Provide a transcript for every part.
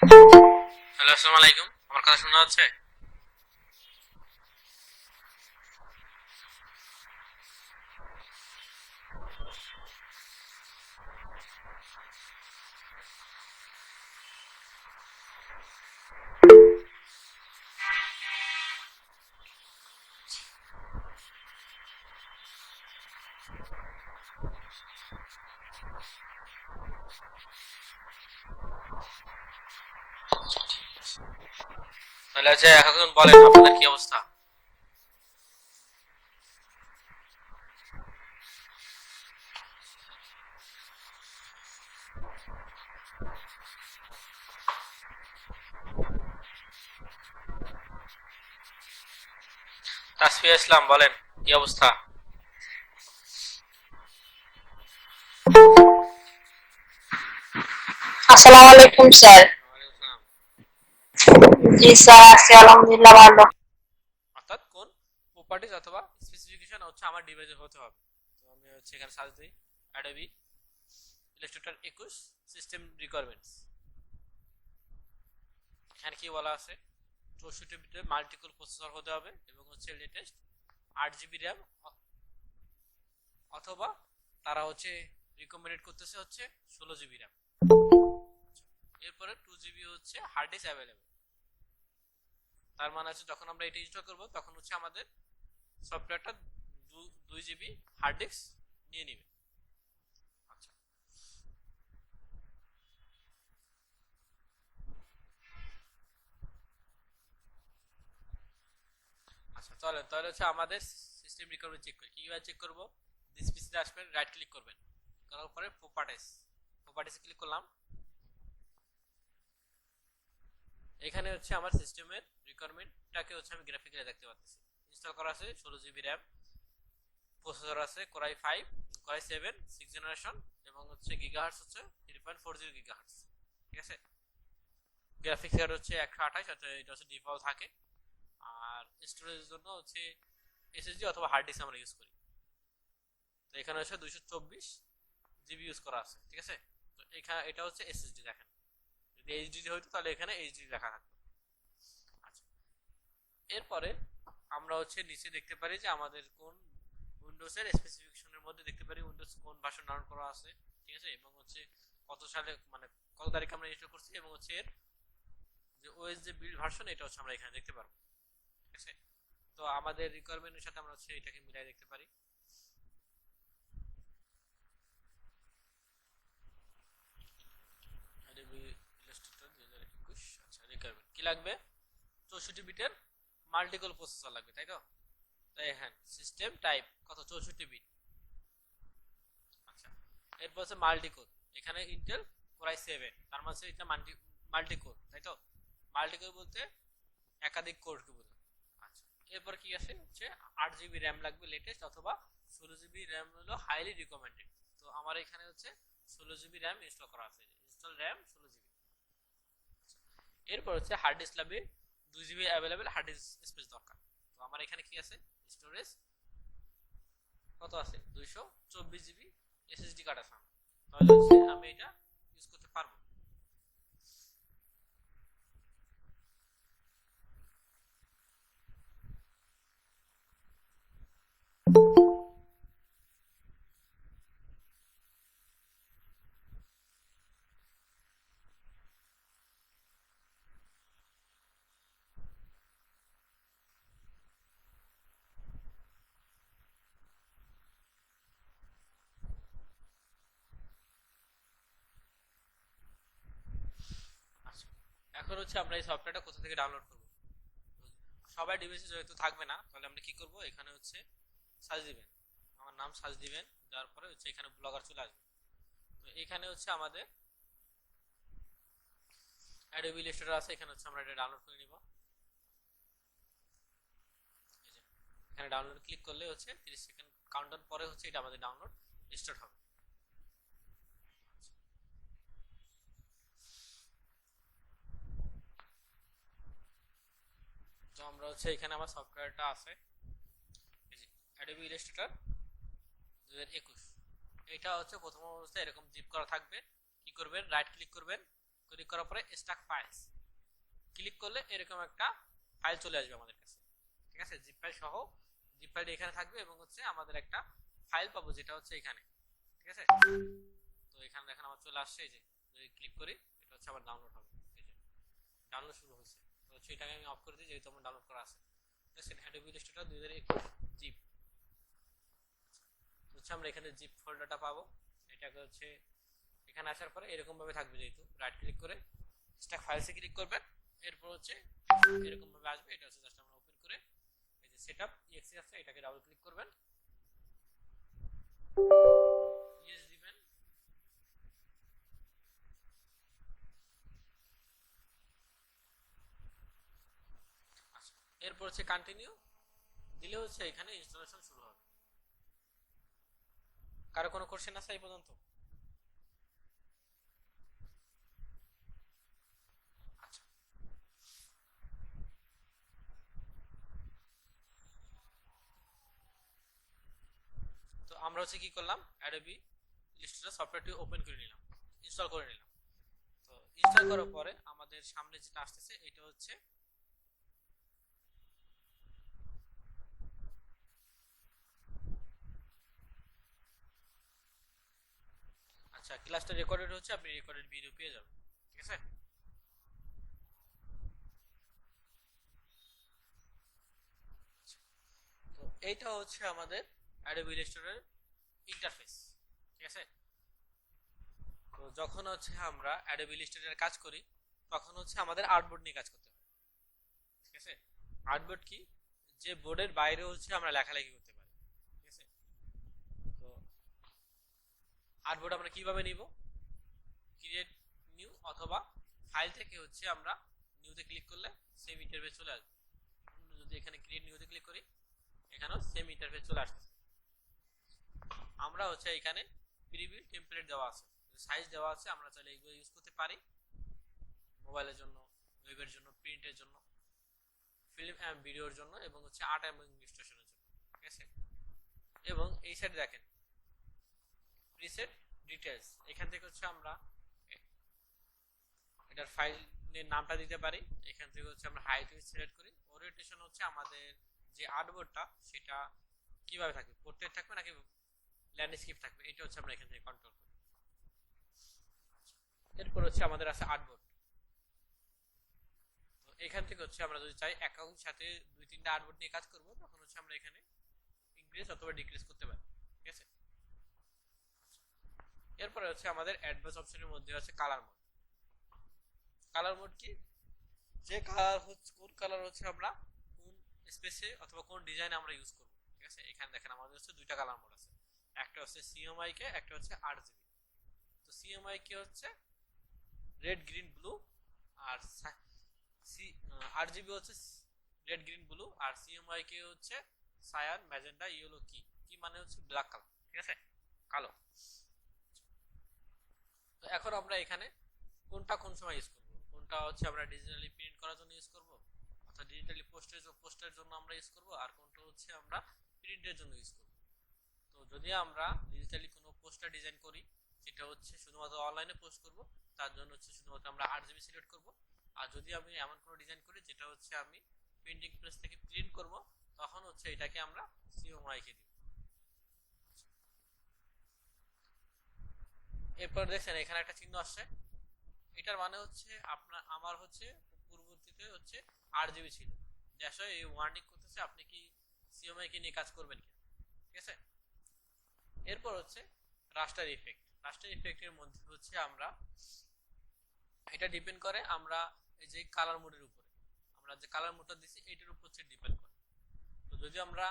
Hello, আসসালামু আলাইকুম। আমার কথা শোনা যাচ্ছে? তাহলে হচ্ছে এখন বলেন আপনাদের কি অবস্থা? তাসফিয়া ইসলাম বলেন কি অবস্থা? আসসালামু আলাইকুম স্যার। ওয়ালাইকুম আসসালাম। জি স্যার, আছি আলহামদুলিল্লাহ ভালো। অর্থাৎ কোন প্রপার্টিজ অথবা স্পেসিফিকেশন হচ্ছে আমার ডিভাইসে হতে হবে। তো আমি হচ্ছে এখানে সার্চ দিই অ্যাডোবি ইলাস্ট্রেটর 21 সিস্টেম রিকোয়ারমেন্টস। এখানে কি বলা আছে? 64 বিটের মাল্টিকোর প্রসেসর হতে হবে এবং হচ্ছে লেটেস্ট 8 জিবি র্যাম, অথবা তারা হচ্ছে রিকমেন্ডেড করতেছে হচ্ছে 16 জিবি র্যাম। এরপরে 2 জিবি হচ্ছে হার্ড ডিস্ক অ্যাভেলেবেল। তার মানে হচ্ছে যখন আমরা এটা ইনস্টল করব তখন হচ্ছে আমাদের সফটওয়্যারটা 2 জিবি হার্ড ডিস্ক নিয়ে নেবে। আচ্ছা আচ্ছা, তাহলে হচ্ছে আমাদের সিস্টেম রিকভারি চেক করি। কিভাবে চেক করব? দিস পিসিতে আসবেন, রাইট ক্লিক করবেন, করার পরে প্রপার্টিসে ক্লিক করলাম। এখানে হচ্ছে আমার সিস্টেমের রিকোয়ারমেন্টটাকে হচ্ছে আমি গ্রাফিক্যালি দেখতে পাচ্ছি। ইনস্টল করা আছে 16 জিবি র্যাম, প্রসেসর আছে কোরাই 5, কোরাই 7 6 জেনারেশন, এবং হচ্ছে গিগাহার্টজ হচ্ছে 3.40 গিগাহার্টজ। ঠিক আছে। গ্রাফিক্স কার্ড হচ্ছে 128, অর্থাৎ এটা হচ্ছে ডিফল্ট থাকে। আর স্টোরেজের জন্য হচ্ছে এসএসডি অথবা হার্ড ডিস্ক আমরা ইউজ করি। তো এখানে হচ্ছে 224 জিবি ইউজ করা আছে। ঠিক আছে। তো এখানে এটা হচ্ছে এসএসডি। দেখেন, যদি এইচডিডি হইতো তাহলে এখানে এইচডিডি লেখা থাকতো। আচ্ছা, এরপরে আমরা হচ্ছে নিচে দেখতে পারি যে আমাদের কোন উইন্ডোজের স্পেসিফিকেশনের মধ্যে দেখতে পারি উইন্ডোজ কোন ভার্সন ডাউনলোড করা আছে। ঠিক আছে। এবং হচ্ছে কত সালে, মানে কত তারিখে আমরা ইনস্টল করছি, এবং হচ্ছে এর যে ওএস যে বিল্ড ভার্সন, এটা হচ্ছে আমরা এখানে দেখতে পারবো। ঠিক আছে। তো আমাদের রিকোয়ারমেন্টের সাথে আমরা হচ্ছে এটাকে মিলাই দেখতে পারি। Adobe Illustrator 2021। আচ্ছা, রিকোয়ারমেন্ট কি লাগবে? 64 বিটের মাল্টিকোর প্রসেসর লাগবে, তাই তো? তাই হ্যাঁ, সিস্টেম টাইপ কত? 64 বিট। আচ্ছা, এরপর হচ্ছে মাল্টিকোর। এখানে ইন্টেল কোরাই 7, তার মানে এটা মাল্টিকোর, তাই তো? মাল্টিকোর বলতে একাধিক কোর কে বোঝায়। আচ্ছা, এরপর কি আছে হচ্ছে 8 জিবি র্যাম লাগবে লেটেস্ট, অথবা 16 জিবি র্যাম হলো হাইলি রিকমেন্ডেড। তো আমার এখানে হচ্ছে 16 জিবি র্যাম ইনস্টল করা আছে। Install RAM 16 GB. এরপর হচ্ছে হার্ড ডিস্ক লাগবে 2 GB available hard disk space দরকার। তো আমার এখানে কি আছে? স্টোরেজ কত আছে? 224 জিবি এসএসডি কার্ড আছে। তাহলে হচ্ছে আমি এটা ইউজ করতে পারবো। আচ্ছা, এখন হচ্ছে আমরা এই সফটওয়্যারটা কোথা থেকে ডাউনলোড করব? সবাই ডিভাইসে যেহেতু থাকবে না, তাহলে আমরা কি করব? এখানে হচ্ছে সার্চ দিবেন, আমার নাম সার্চ দিবেন, দেওয়ার পরে হচ্ছে এখানে ব্লগার চলে আসবে। তো এখানে হচ্ছে আমাদের অ্যাডোবি ইলাস্ট্রেটর আছে, এখানে হচ্ছে আমরা এটা ডাউনলোড করে নিব। এই যে এখানে ডাউনলোড ক্লিক করলে হচ্ছে 30 সেকেন্ড কাউন্টডাউন পরে হচ্ছে এটা আমাদের ডাউনলোড স্টার্ট হবে। তো আমরা হচ্ছে এখানে আমার সফটওয়্যারটা আছে, এই যে অ্যাডোবি ইলাস্ট্রেটর 2021। এটা হচ্ছে প্রথম অবস্থায় এরকম জিপ করা থাকবে। কি করবেন? রাইট ক্লিক করবেন, ক্লিক করার পরে স্ট্যাক ফাইলস ক্লিক করলে এরকম একটা ফাইল চলে আসবে আমাদের কাছে, ঠিক আছে, জিপ ফাইল সহ। জিপ ফাইলটা এখানে থাকবে এবং হচ্ছে আমাদের একটা ফাইল পাবো যেটা হচ্ছে এখানে, ঠিক আছে। তো এখানে দেখেন আমার চলে আসছে, এই যে যদি ক্লিক করি এটা হচ্ছে আবার ডাউনলোড হবে, এই যে ডাউনলোড শুরু হয়েছে। তো হচ্ছে এটাকে আমি অফ করে দিই যেহেতু আমার ডাউনলোড করা আছে। দেখছেন অ্যাডোবি ইলাস্ট্রেটর 2021 জিপ। হচ্ছে আমরা এখানে জিপ ফোল্ডারটা পাবো। এটাকে হচ্ছে এখানে আসার পরে এরকম ভাবে থাকবে, যেহেতু রাইট ক্লিক করে স্ট্যাক ফাইলসে ক্লিক করবেন, এরপর হচ্ছে এরকম ভাবে আসবে। এটা হচ্ছে জাস্ট আমরা ওপেন করে এই যে সেটআপ ইএক্সি আছে এটাকে ডাবল ক্লিক করবেন, ইয়েস দিবেন। আচ্ছা, এরপর হচ্ছে কন্টিনিউ দিলে হচ্ছে এখানে ইনস্টলেশন শুরু হবে। কারো কোনো কোশ্চেন আছে এই পর্যন্ত? আচ্ছা, তো আমরা হচ্ছে কি করলাম, অ্যাডোবি ইলাস্ট্রেটর সফটওয়্যারটি ওপেন করে নিলাম, ইনস্টল করে নিলাম। তো ইনস্টল করার পরে আমাদের সামনে যেটা আসতেছে এটা হচ্ছে আচ্ছা, ক্লাসটা রেকর্ডেড হচ্ছে, আপনি রেকর্ডেড ভিডিও পেয়ে যাবেন, ঠিক আছে। তো এইটা হচ্ছে আমাদের অ্যাডোবি ইলাস্ট্রেটরের ইন্টারফেস, ঠিক আছে। তো যখন হচ্ছে আমরা অ্যাডোবি ইলাস্ট্রেটরে কাজ করি তখন হচ্ছে আমাদের আর্টবোর্ড নিয়ে কাজ করতে হয়, ঠিক আছে। আর্টবোর্ড কি, যে বোর্ডের বাইরে হচ্ছে আমরা লেখালেখি করতে পারি, ঠিক আছে। তো আর্টবোর্ড আমরা কিভাবে নিব, ক্রিয়েট নিউ অথবা ফাইল থেকে হচ্ছে আমরা নিউতে ক্লিক করলে সেম ইন্টারফেস চলে আসবে। যদি এখানে ক্রিয়েট নিউতে ক্লিক করি এখানেও সেম ইন্টারফেস চলে আসছে। আমরা হচ্ছে এখানে প্রিভিউ টেমপ্লেট দেওয়া আছে, সাইজ দেওয়া আছে, আমরা চাইলে এগুলো ইউজ করতে পারি মোবাইলের জন্য, ওয়েবের জন্য, প্রিন্টের জন্য, ফিল্ম এন্ড ভিডিওর জন্য এবং হচ্ছে আর্ট এবং ইলাস্ট্রেশনের জন্য, ঠিক আছে। এবং এই সাইডে দেখেন প্রিসেট ডিটেইলস, এখান থেকে হচ্ছে আমরা এটার ফাইলের নামটা দিতে পারি। এখান থেকে হচ্ছে আমরা হাইট সিলেক্ট করি। ওরিয়েন্টেশন হচ্ছে আমাদের যে আর্টবোর্ডটা সেটা কিভাবে থাকবে, পোর্ট্রেট থাকবে নাকি ল্যান্ডস্কেপ থাকবে, এটা হচ্ছে আমরা এখান থেকে কন্ট্রোল করি। এরপর হচ্ছে আমাদের আছে আর্টবোর্ড। তো এখান থেকে হচ্ছে আমরা যদি চাই একই সাথে দুই তিনটা আর্টবোর্ড নিয়ে কাজ করব তখন হচ্ছে আমরা এখানে ইনক্রিজ অথবা ডিক্রিজ করতে পারি, ঠিক আছে। এরপরে হচ্ছে আমাদের অ্যাডভান্স অপশনের মধ্যে আছে কালার মোড। কালার মোড কি, যে কালার হচ্ছে কোন কালার হচ্ছে আমরা কোন স্পেসে অথবা কোন ডিজাইনে আমরা ইউজ করব, ঠিক আছে। এখানে দেখেন আমাদের হচ্ছে দুইটা কালার মোড আছে, একটা হচ্ছে সিএমআই কে, একটা হচ্ছে আরজিবি। তো সিএমআই কে হচ্ছে রেড গ্রিন ব্লু, আর আরজিবি হচ্ছে রেড গ্রিন ব্লু, আর সিএমআই কে হচ্ছে সায়ান ম্যাজেন্ডা ইয়েলো কি, কি মানে হচ্ছে ব্ল্যাক কালার, ঠিক আছে, কালো। তো এখন আমরা এখানে কোনটা কোন সময় ইউজ করব, কোনটা হচ্ছে আমরা ডিজিটালি প্রিন্ট করার জন্য ইউজ করব অথবা ডিজিটালি পোস্টের জন্য আমরা ইউজ করব, আর কোনটা হচ্ছে আমরা প্রিন্টের জন্য ইউজ করব। তো যদি আমরা ডিজিটালি কোনো পোস্টার ডিজাইন করি যেটা হচ্ছে শুধুমাত্র অনলাইনে পোস্ট করব, তার জন্য হচ্ছে শুধুমাত্র আমরা আরজিবি সিলেক্ট করব। আর যদি আমি এমন কোনো ডিজাইন করি যেটা হচ্ছে আমি প্রিন্টিং প্রেস থেকে প্রিন্ট করব তখন হচ্ছে এটাকে আমরা সিএমআই কে দিব। এরপর দেখছেন এখানে একটা চিহ্ন আসছে, এটার মানে হচ্ছে আমার হচ্ছে পূর্ববর্তীতে হচ্ছে আরজিবি ছিল, যে আসলে এই ওয়ার্নিং করতেছে আপনি কি সিএমআই কে নিয়ে কাজ করবেন কিনা, ঠিক আছে। এরপর হচ্ছে রাস্টার ইফেক্ট। রাস্টার ইফেক্টের মধ্যে হচ্ছে আমরা এটা ডিপেন্ড করে আমরা এই যে কালার মোডের উপরে, আমরা যে কালার মোডটা দিছি এটার উপর হচ্ছে ডিপেন্ড করে। তো যদি আমরা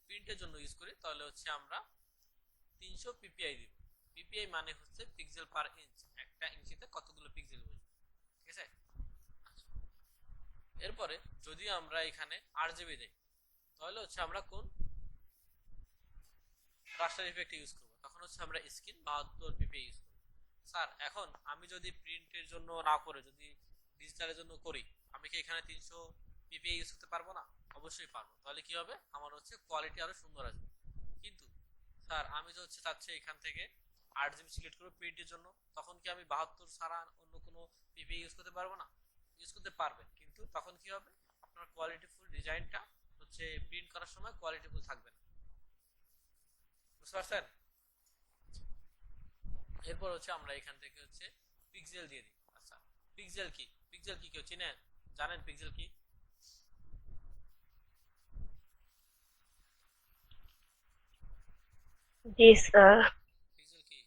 প্রিন্টের জন্য ইউজ করি তাহলে হচ্ছে আমরা 300 পিপিআই দিব। পিপিআই মানে হচ্ছে পিক্সেল পার ইঞ্চ, একটা ইঞ্চিতে কতগুলো পিক্সেল বুঝবে, ঠিক আছে। এরপরে যদি আমরা এখানে আরজিবি দেই তাহলে হচ্ছে আমরা কোন রাস্টার ইফেক্ট ইউজ করব, তখন হচ্ছে আমরা স্ক্রিন 72 পিপিআই ইউজ করব। স্যার এখন আমি যদি প্রিন্টের জন্য না করে যদি ডিজিটালের জন্য করি আমি কি এখানে 300 পিপিআই ইউজ করতে পারবো না? অবশ্যই পারবো। তাহলে কি হবে, আমার হচ্ছে কোয়ালিটি আরো সুন্দর আসবে। কিন্তু স্যার আমি তো হচ্ছে চাচ্ছি এখান থেকে 8 জিবি সিলেক্ট করবো প্রিন্টের জন্য, তখন কি আমি 72 ছাড়া অন্য কোনো পিপি ইউজ করতে পারবো না? ইউজ করতে পারবেন, কিন্তু তখন কি হবে, আপনার কোয়ালিটিফুল ডিজাইনটা হচ্ছে প্রিন্ট করার সময় কোয়ালিটিফুল থাকবে না। বুঝতে পারছেন? এরপর হচ্ছে আমরা এখান থেকে হচ্ছে পিক্সেল দিয়ে দিই। আচ্ছা, পিক্সেল কি, পিক্সেল কি কেউ চিনেন, জানেন পিক্সেল কি? জি স্যার। পিক্সেল কি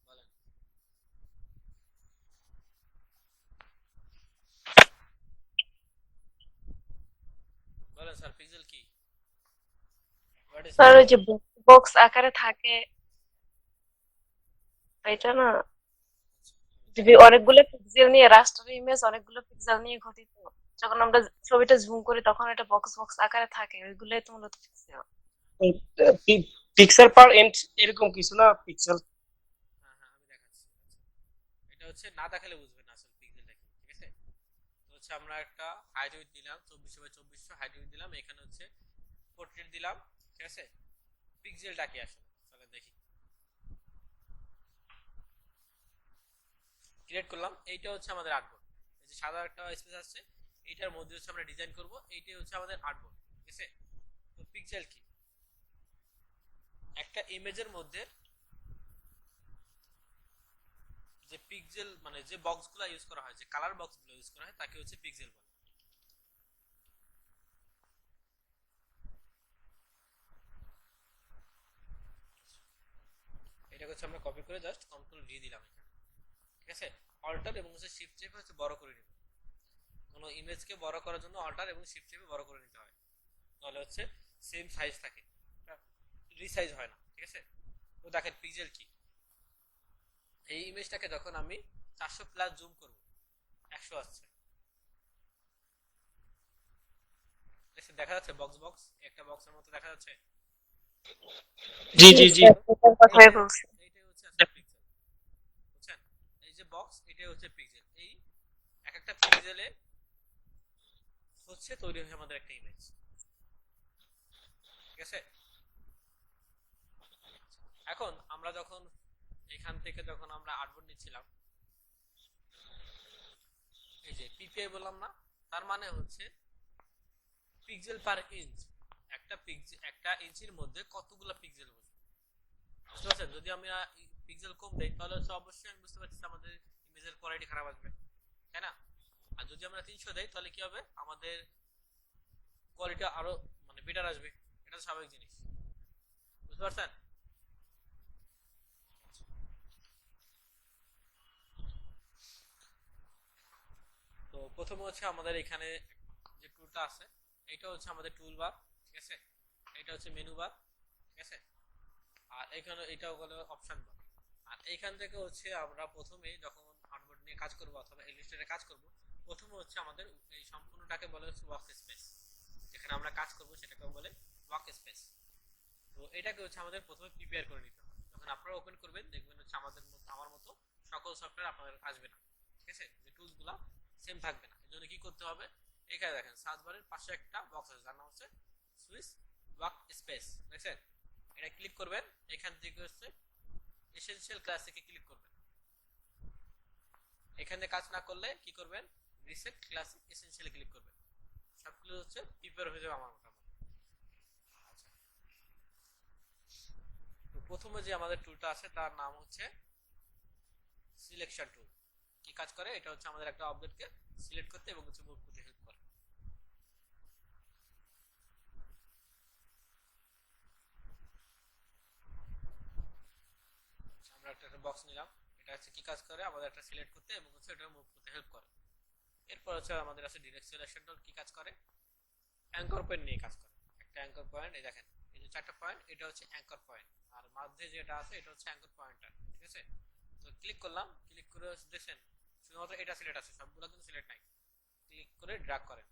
বলেন? বলেন স্যার, পিক্সেল কি? হোয়াট ইজ স্যার ওই পিক্সেল? যে বক্স আকারে থাকে এটা না, যদি অনেকগুলো পিক্সেল নিয়ে রাস্টার ইমেজ অনেকগুলো পিক্সেল নিয়ে গঠিত, যখন আমরা ছবিটা জুম করি তখন এটা বক্স বক্স আকারে থাকে, ওইগুলোই তো মূলত পিক্সেল। পিক্সেল পার ইঞ্চ এরকম কিছু না পিক্সেল। হ্যাঁ হ্যাঁ, আমি দেখাচ্ছি। এটা হচ্ছে না দেখালে বুঝবেন না আসলে পিক্সেলটা কি, ঠিক আছে? তো হচ্ছে আমরা একটা হাইট উইডথ দিলাম 24/2400 হাইট উইডথ দিলাম, এখানে হচ্ছে পোর্ট্রেট দিলাম, ঠিক আছে? পিক্সেলটা কি আসলে চলে দেখি। ক্রিয়েট করলাম, এইটা হচ্ছে আমাদের আর্টবোর্ড। এই যে সাদা একটা স্পেস আছে, এইটার মধ্যে হচ্ছে আমরা ডিজাইন করব, এইটাই হচ্ছে আমাদের আর্টবোর্ড, ঠিক আছে? তো পিক্সেল কি, একটা ইমেজের মধ্যে যে পিক্সেল মানে যে বক্সগুলো ইউজ করা হয়, যে কালার বক্সগুলো ইউজ করা হয় তাকে হচ্ছে পিক্সেল বলে। এটাকে হচ্ছে আমরা কপি করে জাস্ট কন্ট্রোল ভি দিলাম এখানে, ঠিক আছে? অল্টার এবং হচ্ছে শিফট চেপে হচ্ছে বড় করে নিব। কোনো ইমেজকে বড় করার জন্য অল্টার এবং শিফট চেপে বড় করে নিতে হয়, তাহলে হচ্ছে সেম সাইজ থাকে, রিসাইজ হয় না, ঠিক আছে? তো দেখেন পিক্সেল কি, এই ইমেজটাকে যখন আমি 400 প্লাস জুম করব 100 আসছে, দেখা যাচ্ছে বক্স বক্স একটা বক্সের মতো দেখা যাচ্ছে। জি জি জি জি। স্যার, এটার কথাই এইটাই বলছি। এইটাই হচ্ছে আসলে পিক্সেল, বুঝছেন? এই যে বক্স, এটাই হচ্ছে পিক্সেল। এই এক একটা পিক্সেলে হচ্ছে তৈরি হয় আমাদের একটা ইমেজ, ঠিক আছে? এখন আমরা যখন এখান থেকে যখন আমরা আর্টবোর্ড নিচ্ছিলাম, এই যে পিপিআই বললাম না, তার মানে হচ্ছে পিক্সেল পার ইঞ্চ। একটা পিক্সেল, একটা ইঞ্চির মধ্যে কতগুলো পিক্সেল বসবে, বুঝতে পারছেন? যদি আমরা পিক্সেল কম দেই তাহলে হচ্ছে অবশ্যই আমি বুঝতে পারছি আমাদের ইমেজের কোয়ালিটি খারাপ আসবে, তাই না? আর যদি আমরা 300 দেই তাহলে কি হবে, আমাদের কোয়ালিটি আরো মানে বেটার আসবে, এটা স্বাভাবিক জিনিস, বুঝতে পারছেন? তো প্রথমে হচ্ছে আমাদের এখানে যে টুলটা আছে, এটা হচ্ছে আমাদের টুল বার, ঠিক আছে? এটা হচ্ছে মেনু বার, ঠিক আছে? আর এখানে এটা হলো অপশন বার। আর এইখান থেকে হচ্ছে আমরা প্রথমে যখন আর্টবোর্ড নিয়ে কাজ করব অথবা ইলাস্ট্রেটরে কাজ করব, প্রথমে হচ্ছে আমাদের এই সম্পূর্ণটাকে বলে হচ্ছে ওয়ার্ক স্পেস, যেখানে আমরা কাজ করব সেটাকে বলে ওয়ার্ক স্পেস। তো এটাকে হচ্ছে আমাদের প্রথমে প্রিপেয়ার করে নিতে হবে। যখন আপনারা ওপেন করবেন দেখবেন হচ্ছে আমাদের মতো, আমার মতো সকল সফটওয়্যার আপনাদের আসবে না, ঠিক আছে? যে টুলসগুলো সেম থাকবে না, এর জন্য কি করতে হবে, এখানে দেখেন সার্চ বারের পাশে একটা বক্স আছে, যার নাম হচ্ছে সুইচ ওয়ার্ক স্পেস, দেখছেন? এটা ক্লিক করবেন, এখান থেকে হচ্ছে এসেনশিয়াল ক্লাসিকে ক্লিক করবেন। এখানে কাজ না করলে কি করবেন, রিসেট ক্লাসিক এসেনশিয়ালে ক্লিক করবেন, সবগুলো হচ্ছে প্রিপেয়ার হয়ে যাবে আমার মোটামুটি। আচ্ছা, তো প্রথমে যে আমাদের টুলটা আছে তার নাম হচ্ছে সিলেকশন টুল। কি কাজ করে, এটা হচ্ছে আমাদের একটা অবজেক্টকে সিলেক্ট করতে এবং হচ্ছে মুভ করতে হেল্প করে। আচ্ছা, আমরা একটা বক্স নিলাম, এটা হচ্ছে কি কাজ করে, আমাদের একটা সিলেক্ট করতে এবং হচ্ছে এটা মুভ করতে হেল্প করে। এরপর হচ্ছে আমাদের আছে ডিরেক্ট সিলেকশন টুল, কি কাজ করে, অ্যাঙ্কর পয়েন্ট নিয়ে কাজ করে। একটা অ্যাঙ্কর পয়েন্ট, এই দেখেন এই যে চারটা পয়েন্ট, এটা হচ্ছে অ্যাঙ্কর পয়েন্ট, আর মাঝে যেটা আছে এটা হচ্ছে অ্যাঙ্কর পয়েন্টার, ঠিক আছে? তো ক্লিক করলাম, ক্লিক করে দেখেন শুধুমাত্র এটা সিলেক্ট আছে, সবগুলো কিন্তু সিলেক্ট নাই। ক্লিক করে ড্র্যাগ করেন,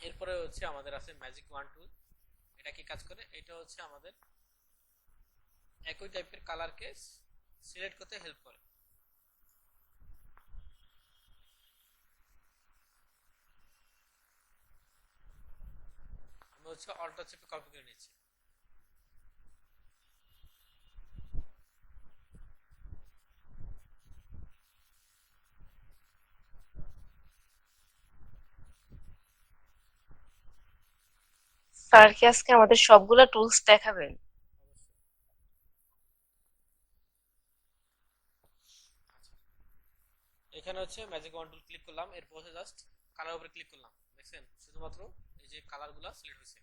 এরপরে হচ্ছে আমাদের আছে ম্যাজিক ওয়ান টুল। এটা কি কাজ করে, এটা হচ্ছে আমাদের একই টাইপের কালারকে সিলেক্ট করতে হেল্প করে। হচ্ছে অল্টার চেপে কপি করে নিচ্ছি। স্যার কি আজকে আমাদের সবগুলা টুলস দেখাবেন? এখানে হচ্ছে ম্যাজিক ওয়ান টুল ক্লিক করলাম, এরপর হচ্ছে জাস্ট কালার উপরে ক্লিক করলাম, দেখছেন শুধুমাত্র এই যে কালারগুলো সিলেক্ট হয়েছে।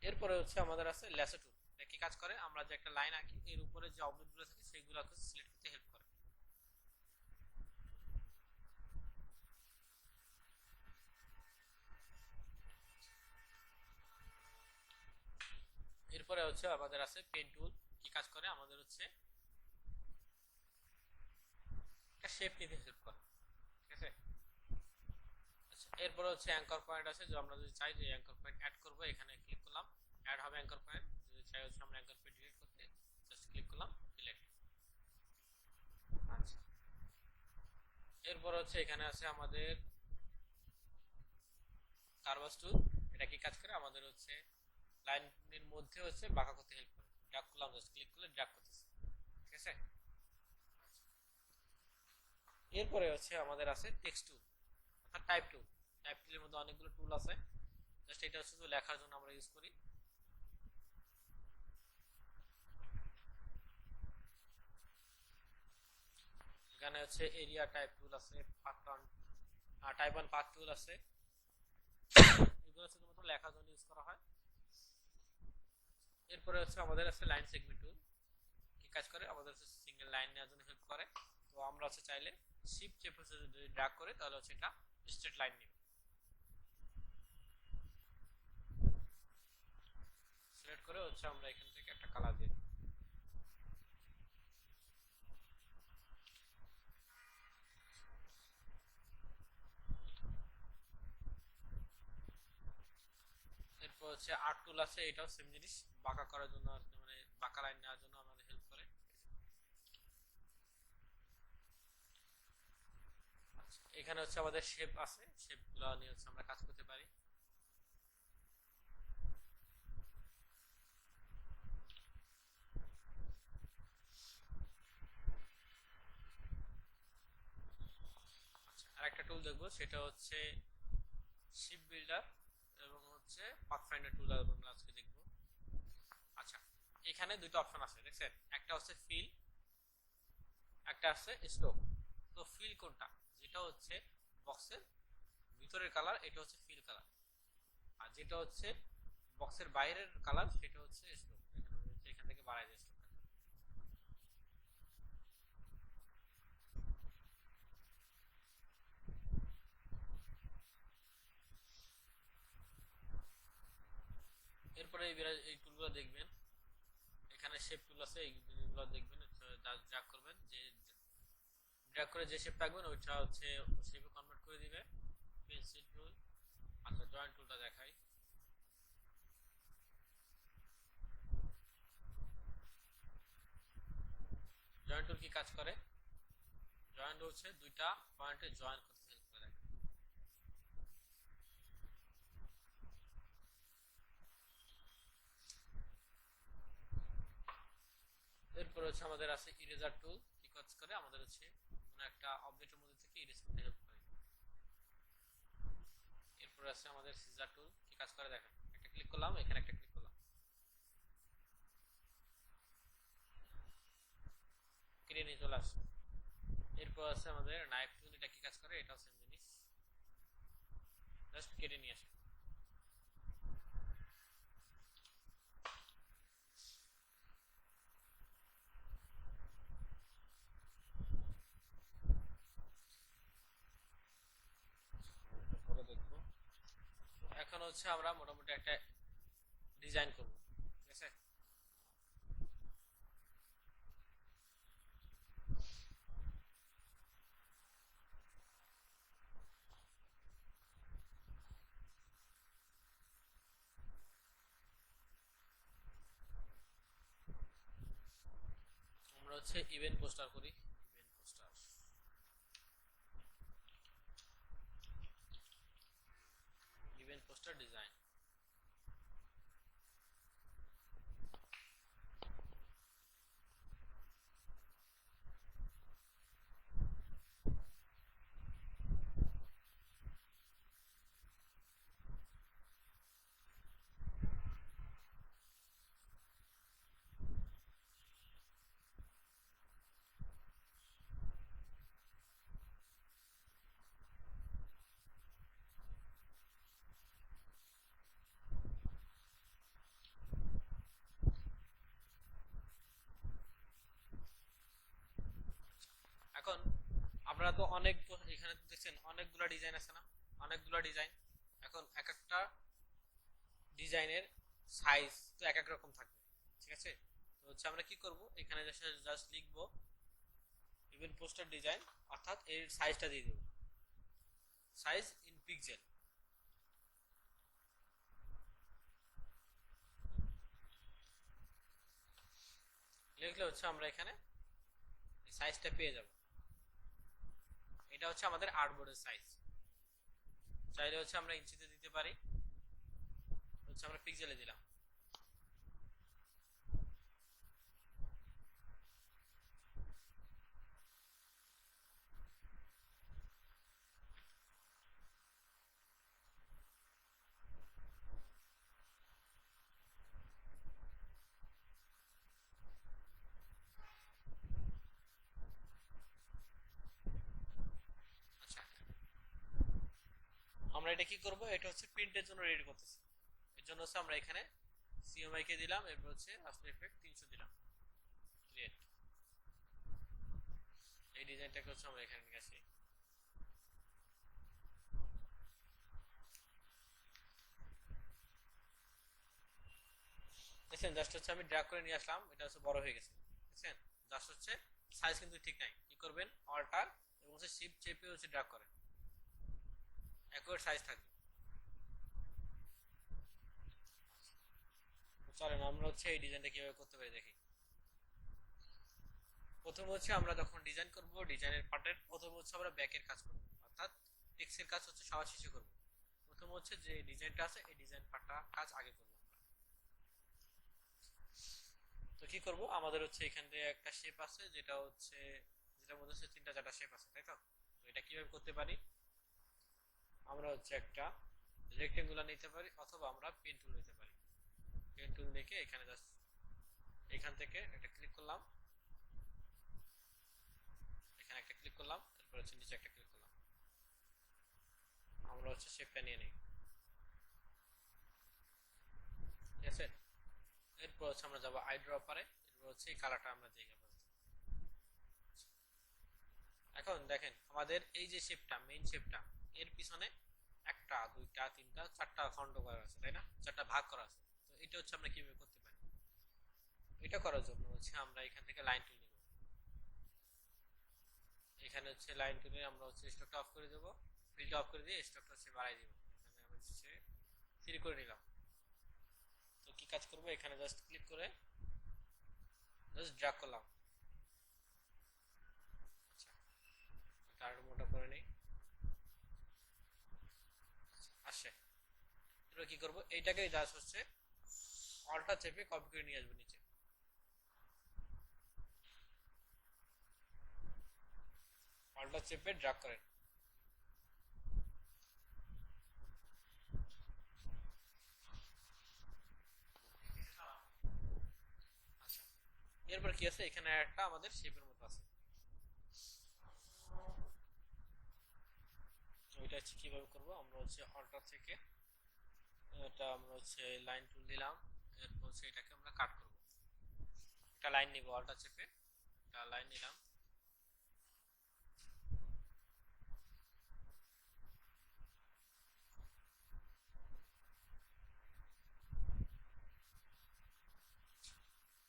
এরপরে হচ্ছে আমাদের আছে ল্যাসো টুল। এটা কি কাজ করে, আমরা যে একটা লাইন আঁকি এর উপরে যে অবজেক্টগুলো থাকে সেইগুলোকে সিলেক্ট করতে হেল্প করে। এরপরে হচ্ছে আমাদের আছে পেন টুল। কি কাজ করে, আমাদের হচ্ছে একটা শেপ নিতে হেল্প করে, ঠিক আছে। আচ্ছা, এরপরে হচ্ছে অ্যাঙ্কর পয়েন্ট আছে, যে আমরা যদি চাই যে অ্যাঙ্কর পয়েন্ট অ্যাড করব, এখানে ক্লিক করলাম, অ্যাড হবে অ্যাঙ্কর পয়েন্ট। যদি চাই হচ্ছে আমরা অ্যাঙ্কর পয়েন্ট ডিলিট করতে, জাস্ট ক্লিক করলাম, ডিলিট। আচ্ছা, এরপর হচ্ছে এখানে আছে আমাদের কার্ভাস টুল। এটা কি কাজ করে, আমাদের হচ্ছে লাইনের মধ্যে হচ্ছে বাঁকা করতে হেল্প করে। ড্র্যাগ করলাম, জাস্ট ক্লিক করলে ড্র্যাগ করতেছে, ঠিক আছে। এরপরে হচ্ছে আমাদের আছে টেক্সট টুল অর্থাৎ টাইপ টুল। টাইপ টুলের মধ্যে অনেকগুলো টুল আছে, জাস্ট এটা হচ্ছে শুধু লেখার জন্য আমরা ইউজ করি। এখানে হচ্ছে এরিয়া টাইপ টুল আছে, প্যাটার্ন টাইপ 1 পাথ টুল আছে। এগুলো শুধুমাত্র লেখার জন্য ইউজ করা হয়। এরপরে হচ্ছে আমাদের আছে লাইন সেগমেন্ট টুল। কি কাজ করে, আমাদের হচ্ছে সিঙ্গেল লাইন নেওয়ার জন্য হেল্প করে। তো আমরা হচ্ছে চাইলে শিফট চেপে যদি ড্র্যাগ করে তাহলে হচ্ছে এটা স্ট্রেট লাইন নেবে। সিলেক্ট করে হচ্ছে আমরা এখান থেকে একটা কালার দিয়ে দিই। এরপর হচ্ছে আর্ট টুল আছে, এটাও সেম জিনিস, বাঁকা করার জন্য আর কি, মানে বাঁকা লাইন নেওয়ার জন্য আমাদের হেল্প করে। আচ্ছা, এখানে হচ্ছে আমাদের শেপ আছে, শেপগুলো নিয়ে হচ্ছে আমরা কাজ করতে পারি। আচ্ছা, আরেকটা টুল দেখবো, সেটা হচ্ছে শিপ বিল্ডার এবং হচ্ছে পাথফাইন্ডার টুল আমরা আজকে দেখবো। আচ্ছা, এখানে দুটো অপশন আছে দেখছেন, একটা হচ্ছে ফিল, একটা আছে স্ট্রোক। তো ফিল কোনটা, যেটা হচ্ছে বক্সের ভিতরের কালার, এটা হচ্ছে ফিল কালার। আর যেটা হচ্ছে বক্সের বাইরের কালার, সেটা হচ্ছে স্ট্রোক। এখানে আমি হচ্ছে এখান থেকে বাড়াই দিই স্ট্রোকটা। এরপরে এই টুলগুলো দেখবেন, এখানে শেপ টুল আছে, এই জিনিসগুলো দেখবেন, ড্র্যাগ করবেন, যে ড্র্যাগ করে যে শেপ রাখবেন ওইটা হচ্ছে শেপে কনভার্ট করে দিবে। পেন্সিল টুল। আচ্ছা, জয়েন্ট টুলটা দেখাই। জয়েন্ট টুল কি কাজ করে, জয়েন্ট হচ্ছে দুইটা পয়েন্টে জয়েন করতে হেল্প করে। এরপর হচ্ছে আমাদের আছে ইরেজার টুল। কি কাজ করে, আমাদের হচ্ছে কোনো একটা অবজেক্টের মধ্যে থেকে ইরেজ করতে হেল্প করে। এরপর আছে আমাদের সিজার টুল। কি কাজ করে দেখেন, একটা ক্লিক করলাম, এখানে একটা ক্লিক করলাম, কেটে নিয়ে চলে আসছে। এরপর আছে আমাদের নাইফ টুল। এটা কি কাজ করে, এটাও সেম জিনিস, জাস্ট কেটে নিয়ে আসে। পরে দেখবো। এখন হচ্ছে আমরা মোটামুটি একটা ডিজাইন করব, ঠিক আছে। আমরা হচ্ছে ইভেন্ট পোস্টার করি। Event poster, poster design. এখন আপনারা তো এখানে তো দেখছেন অনেকগুলা ডিজাইন আছে না, অনেকগুলা ডিজাইন। এখন এক একটা ডিজাইনের সাইজ তো এক এক রকম থাকবে, ঠিক আছে? তো হচ্ছে আমরা কি করব, এখানে জাস্ট লিখবো ইভেন পোস্টার ডিজাইন, অর্থাৎ এর সাইজটা দিয়ে দেব, সাইজ ইন পিক্সেল। লিখলে হচ্ছে আমরা এখানে সাইজটা পেয়ে যাব। এটা হচ্ছে আমাদের আর্টবোর্ডের সাইজ। চাইলে হচ্ছে আমরা ইঞ্চিতে দিতে পারি, হচ্ছে আমরা পিক্সেলে দিলাম। আচ্ছা, আমরা এটা কি করব, এটা হচ্ছে প্রিন্টের জন্য রেডি করতেছি। এর জন্য হচ্ছে আমরা এখানে সিএমআই কে দিলাম, এরপর হচ্ছে আফটার ইফেক্ট 300 দিলাম, ক্রিয়েট। এই ডিজাইনটাকে হচ্ছে আমরা এখানে নিয়ে আসি। দেখছেন, জাস্ট হচ্ছে আমি ড্র্যাগ করে নিয়ে আসলাম, এটা হচ্ছে বড় হয়ে গেছে। দেখছেন, জাস্ট হচ্ছে সাইজ কিন্তু ঠিক নাই। কি করবেন, অল্টার এবং হচ্ছে শিফট চেপে হচ্ছে ড্র্যাগ করেন, অ্যাকুরেট সাইজ থাকবে। চলেন আমরা হচ্ছে এই ডিজাইনটা কিভাবে করতে পারি দেখি। প্রথমে হচ্ছে আমরা যখন ডিজাইন করব, ডিজাইনের পার্টের প্রথমে হচ্ছে আমরা ব্যাকের কাজ করব, অর্থাৎ টেক্সটের কাজ হচ্ছে সবার শেষে করব। প্রথমে হচ্ছে যে ডিজাইনটা আছে এই ডিজাইন পার্টটা কাজ আগে করব। তো কি করব, আমাদের হচ্ছে এখান থেকে একটা শেপ আছে, যেটা হচ্ছে যেটার মধ্যে হচ্ছে 3টা 4টা শেপ আছে, তাই তো? তো এটা কিভাবে করতে পারি, আমরা হচ্ছে একটা রেক্টেঙ্গুলার নিতে পারি, অথবা আমরা পেন টুল নিতে পারি। পেন টুল নিয়ে এখানে জাস্ট এখান থেকে একটা ক্লিক করলাম, এখানে একটা ক্লিক করলাম, তারপর হচ্ছে নিচে একটা ক্লিক করলাম। আমরা হচ্ছে শেপটা নিয়ে নিই, ঠিক আছে? এরপর হচ্ছে আমরা যাবো আই ড্রপারে, এরপর হচ্ছে এই কালারটা আমরা দিই। এখন দেখেন আমাদের এই যে শেপটা, মেইন শেপটা, এর পিছনে 1টা 2টা 3টা 4টা খণ্ড করা আছে, তাই না? 4টা ভাগ করা আছে। তো এটা হচ্ছে আমরা কিভাবে করতে পারি, এটা করার জন্য হচ্ছে আমরা এখান থেকে লাইন টুল নিব। এখানে হচ্ছে লাইন টুলে আমরা হচ্ছে স্টকটা অফ করে দেবো, ফিলটা অফ করে দিয়ে স্টকটা হচ্ছে বাড়াই দিব। এখানে আমরা হচ্ছে 3 করে নিলাম। তো কি কাজ করব, এখানে জাস্ট ক্লিক করে জাস্ট ড্র্যাগ করলাম। আচ্ছা, এটা আরো মোটা করে নেই। আসে, এবার কি করব, এইটাকে জাস্ট হচ্ছে অল্টার চেপে কপি করে নিয়ে আসবো নিচে। অল্টার চেপে ড্র্যাগ করেন। আচ্ছা, এরপর কি আছে, এখানে একটা আমাদের শেপের মতো আছে। ওইটা হচ্ছে কিভাবে করব, আমরা হচ্ছে অল্টার থেকে এটা আমরা হচ্ছে লাইন টুল নিলাম, এরপর হচ্ছে এটাকে আমরা কাট করব। একটা লাইন নিব, অল্টার চেপে একটা লাইন নিলাম,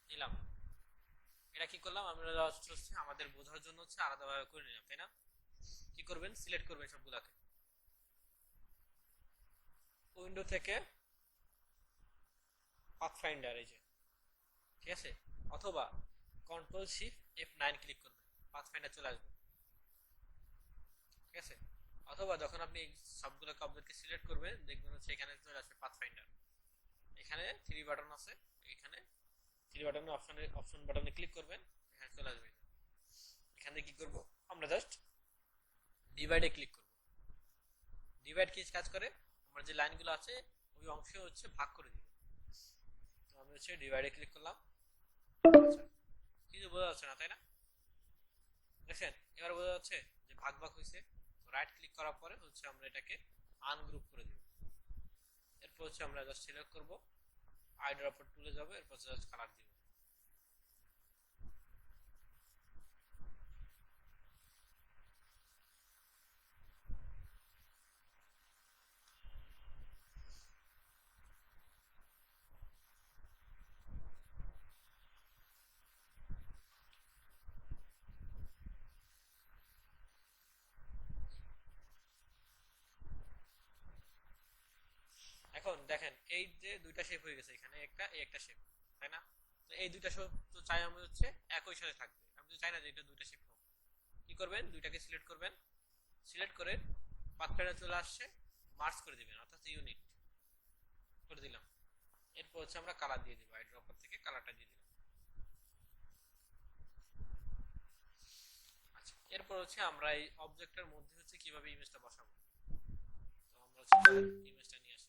নিলাম। এটা কি করলাম, আমরা হচ্ছে আমাদের বোঝার জন্য হচ্ছে আলাদাভাবে করে নিলাম, তাই না? কি করবেন, সিলেক্ট করবেন সবগুলাকে, উইন্ডো থেকে পাথফাইন্ডার, এই যে, ঠিক আছে? অথবা কন্ট্রোল শিফট F9 ক্লিক করবেন, পাথফাইন্ডার চলে আসবে, ঠিক আছে? অথবা যখন আপনি এই সবগুলোকে অবজেক্টকে সিলেক্ট করবেন দেখবেন হচ্ছে এখানে চলে আসবে পাথফাইন্ডার, এখানে থ্রি বাটন আছে, এখানে থ্রি বাটনে অপশন বাটনে ক্লিক করবেন, এখানে চলে আসবে। এখানে কি করব আমরা জাস্ট ডিভাইডে ক্লিক করব। ডিভাইড কি কাজ করে, আমরা যে লাইনগুলো আছে ওই অংশে হচ্ছে ভাগ করে দিব। তো আমি হচ্ছে ডিভাইডে ক্লিক করলাম। আচ্ছা, কিছু বোঝা যাচ্ছে না তাই না? দেখেন এবার বোঝা যাচ্ছে যে ভাগ ভাগ হয়েছে। তো রাইট ক্লিক করার পরে হচ্ছে আমরা এটাকে আনগ্রুপ করে দিব। এরপর হচ্ছে আমরা জাস্ট সিলেক্ট করব, আই ড্রপার টুলে যাব, এরপর জাস্ট কালার দিব। এখন দেখেন এই যে দুইটা শেপ হয়ে গেছে, এখানে একটা এই একটা শেপ, তাই না? তো এই দুইটা শেপ তো চাই আমি হচ্ছে একই সাথে থাকবে, আমি তো চাই না যে এটা দুইটা শেপ হোক। কি করবেন, দুইটাকে সিলেক্ট করবেন, সিলেক্ট করে পাথফাইন্ডার চলে আসছে, মার্জ করে দিবেন, অর্থাৎ ইউনিট করে দিলাম। এরপর হচ্ছে আমরা কালার দিয়ে দিব, আই ড্রপার থেকে কালারটা দিয়ে দিলাম। আচ্ছা, এরপর হচ্ছে আমরা এই অবজেক্টের মধ্যে হচ্ছে কিভাবে ইমেজটা বসাবো। তো আমরা হচ্ছে ইমেজটা নিয়ে আসি।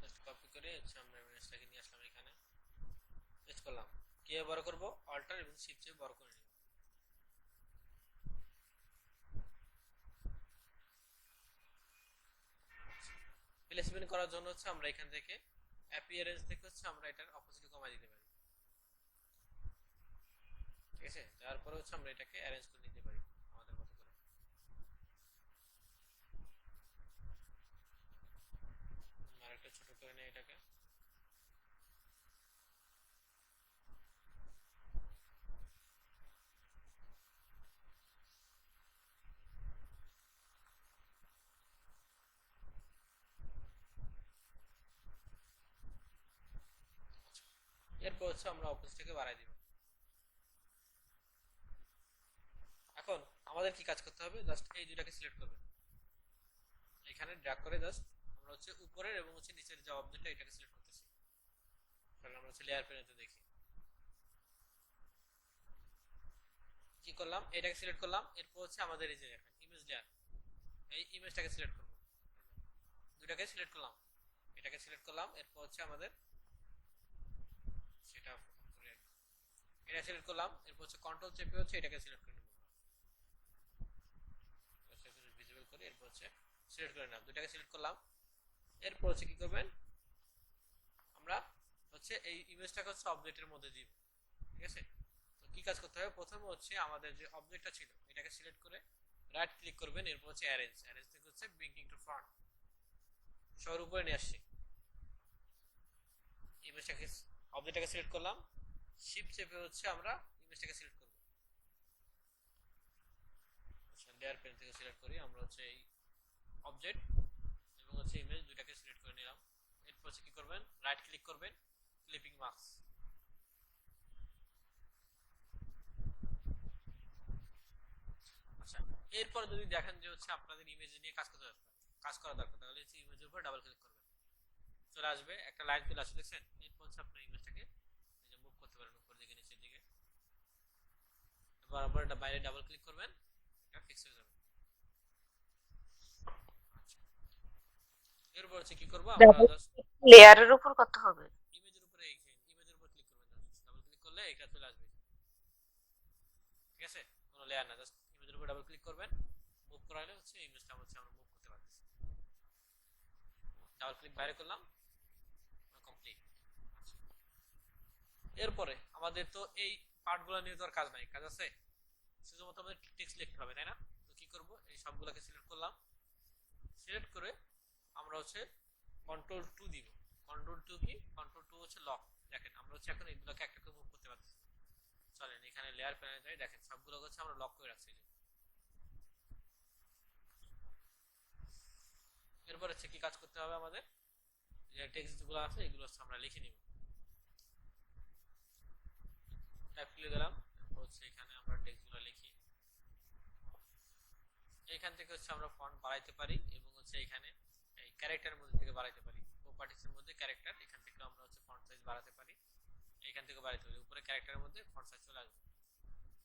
জাস্ট কপি করে হচ্ছে আমরা ইমেজটাকে নিয়ে আসলাম, এখানে পেস্ট করলাম। কিভাবে বড় করব, অল্টার এবং শিফট চেপে বড় করে নিব। প্লেসমেন্ট করার জন্য হচ্ছে আমরা এখান থেকে অ্যাপিয়ারেন্স থেকে হচ্ছে আমরা এটার অপোজিট কমাই দিতে পারি। ঠিক আছে, তারপরে হচ্ছে আমরা এটাকে অ্যারেঞ্জ করে নিতে পারি আমাদের মতো করে। আরেকটা ছোট করে নিই এটাকে। এরপর হচ্ছে আমরা অপোজিটটাকে বাড়াই দিব। এখন আমাদের কি কাজ করতে হবে, জাস্ট এই দুইটাকে সিলেক্ট করবেন, এখানে ড্র্যাগ করে জাস্ট আমরা হচ্ছে উপরের এবং হচ্ছে নিচের যে অবজেক্টটা এটাকে সিলেক্ট করতেছি। তাহলে আমরা হচ্ছে লেয়ার প্যানেলে দেখি কি করলাম, এটাকে সিলেক্ট করলাম। এরপর হচ্ছে আমাদের এই যে এখন ইমেজ লেয়ার, এই ইমেজটাকে সিলেক্ট করব, দুইটাকে সিলেক্ট করলাম, এটাকে সিলেক্ট করলাম। এরপর হচ্ছে আমাদের সেটা এটা সিলেক্ট করলাম। এরপর হচ্ছে কন্ট্রোল চেপে হচ্ছে এটাকে সিলেক্ট করে নেব, ভিজিবল করে এরপর হচ্ছে সিলেক্ট করে নিলাম, দুইটাকে সিলেক্ট করলাম। এরপর হচ্ছে কি করবেন, আমরা হচ্ছে এই ইমেজটাকে হচ্ছে অবজেক্টের মধ্যে দিব। ঠিক আছে, তো কি কাজ করতে হবে, প্রথমে হচ্ছে আমাদের যে অবজেক্টটা ছিল এটাকে সিলেক্ট করে রাইট ক্লিক করবেন, এরপর হচ্ছে অ্যারেঞ্জ, অ্যারেঞ্জ থেকে হচ্ছে ব্রিং টু ফ্রন্ট, সবার উপরে নিয়ে আসছি। ইমেজটাকে অবজেক্টটাকে সিলেক্ট করলাম, শিফট চেপে হচ্ছে আমরা ইমেজটাকে সিলেক্ট করব। লেয়ার প্যান থেকে সিলেক্ট করি, আমরা হচ্ছে এই অবজেক্ট এবং হচ্ছে ইমেজ দুইটাকে সিলেক্ট করে নিলাম। এরপর হচ্ছে কি করবেন, রাইট ক্লিক করবেন, ক্লিপিং মাস্ক। আচ্ছা, এরপর যদি দেখেন যে হচ্ছে আপনাদের ইমেজ নিয়ে কাজ করা দরকার, তাহলে হচ্ছে ইমেজের উপর ডাবল ক্লিক করবেন, চলে আসবে একটা লাইন চলে আসবে, দেখছেন? এরপর হচ্ছে আপনার ইমেজটাকে এই যে মুভ করতে পারেন উপর দিকে নিচের দিকে। এবার আবার বাইরে ডাবল ক্লিক করবেন, এটা ফিক্স হয়ে যাবে। আচ্ছা, এরপর হচ্ছে কি করব, আমরা জাস্ট লেয়ারের উপর কত হবে? ইমেজের উপরে ইমেজের উপর ক্লিক করবেন, জাস্ট ডাবল ক্লিক করলে এটা চলে আসবে। ঠিক আছে, কোনো লেয়ার না, জাস্ট ইমেজের উপর ডাবল ক্লিক করবেন, মুভ করালে হচ্ছে ইমেজটা হচ্ছে আমরা মুভ করতে পারতেছি। ডাবল ক্লিক বাইরে করলাম, কমপ্লিট। আচ্ছা, এরপরে আমাদের তো এই পার্টগুলো নিয়ে তো আর কাজ নাই, কাজ আছে শুধুমাত্র আমাদের টেক্সট লিখতে হবে, তাই না? তো কি করব, এই সবগুলোকে সিলেক্ট করলাম, সিলেক্ট করে আমরা হচ্ছে কন্ট্রোল টু দিব। কন্ট্রোল টু কি, কন্ট্রোল টু হচ্ছে লক। দেখেন আমরা হচ্ছে এখন এগুলোকে একটা করে মুভ করতে পারতেছি। চলেন এখানে লেয়ার প্যানেলে যাই, দেখেন সবগুলো হচ্ছে আমরা লক করে রাখছি। এরপর হচ্ছে কি কাজ করতে হবে আমাদের, যে টেক্সট গুলো আছে এগুলো হচ্ছে আমরা লিখে নিব। ট্যাব খুলে গেলাম, এরপর হচ্ছে এখানে আমরা টেক্সট গুলো লিখি। এখান থেকে হচ্ছে আমরা ফন্ট বাড়াইতে পারি এবং হচ্ছে এখানে এই ক্যারেক্টারের মধ্যে থেকে বাড়াইতে পারি। প্রপার্টিস এর মধ্যে ক্যারেক্টার, এখান থেকে আমরা হচ্ছে ফন্ট সাইজ বাড়াতে পারি, এখান থেকে বাড়াইতে পারি। উপরে ক্যারেক্টারের মধ্যে ফন্ট সাইজ চলে আসবে।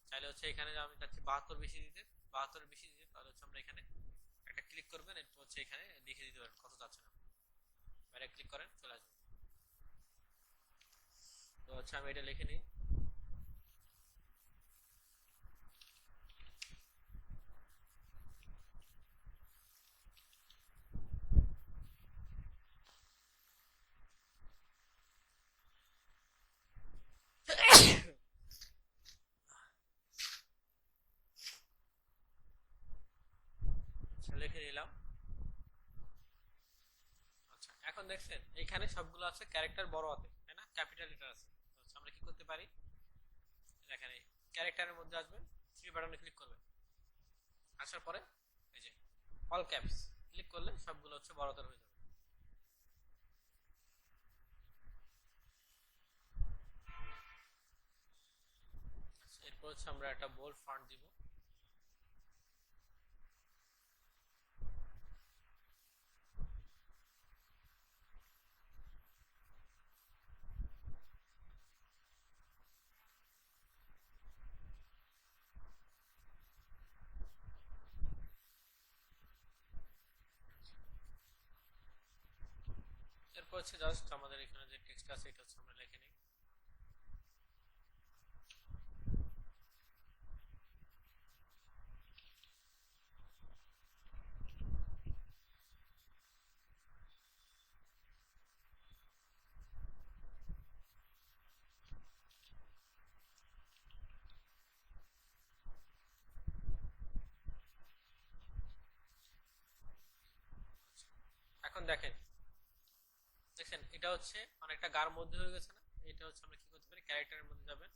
চাইলে হচ্ছে এখানে আমি চাচ্ছি 72 বেশি দিতে, 72 বেশি দিতে, তাহলে হচ্ছে আমরা এখানে একটা ক্লিক করবেন, এরপর হচ্ছে এখানে লিখে দিতে পারেন কত চাচ্ছেন আপনি। বাইরে ক্লিক করেন, চলে আসবে। তো হচ্ছে আমি এটা লিখে নিই। আচ্ছা, লিখে নিলাম। আচ্ছা, এখন দেখছেন এখানে সবগুলো আছে ক্যারেক্টার বড় হাতে, তাই না, ক্যাপিটাল লেটার আছে। তো হচ্ছে আমরা কি করতে পারি, দেখেন এই ক্যারেক্টারের মধ্যে আসবেন, থ্রি বাটনে ক্লিক করবেন, আসার পরে এই যে অল ক্যাপস ক্লিক করলে সবগুলো হচ্ছে বড় হাতের হয়ে যাবে। আচ্ছা, এরপর হচ্ছে আমরা একটা বোল্ড ফন্ট দিব। এরপর হচ্ছে জাস্ট আমাদের এখানে যে টেক্সট আছে এটা হচ্ছে আমরা লিখে নিই। এখন দেখেন, দেখছেন এটা হচ্ছে অনেকটা গার মধ্যে হয়ে গেছে না। এটা হচ্ছে আমরা কি করতে পারি, ক্যারেক্টারের মধ্যে যাবেন,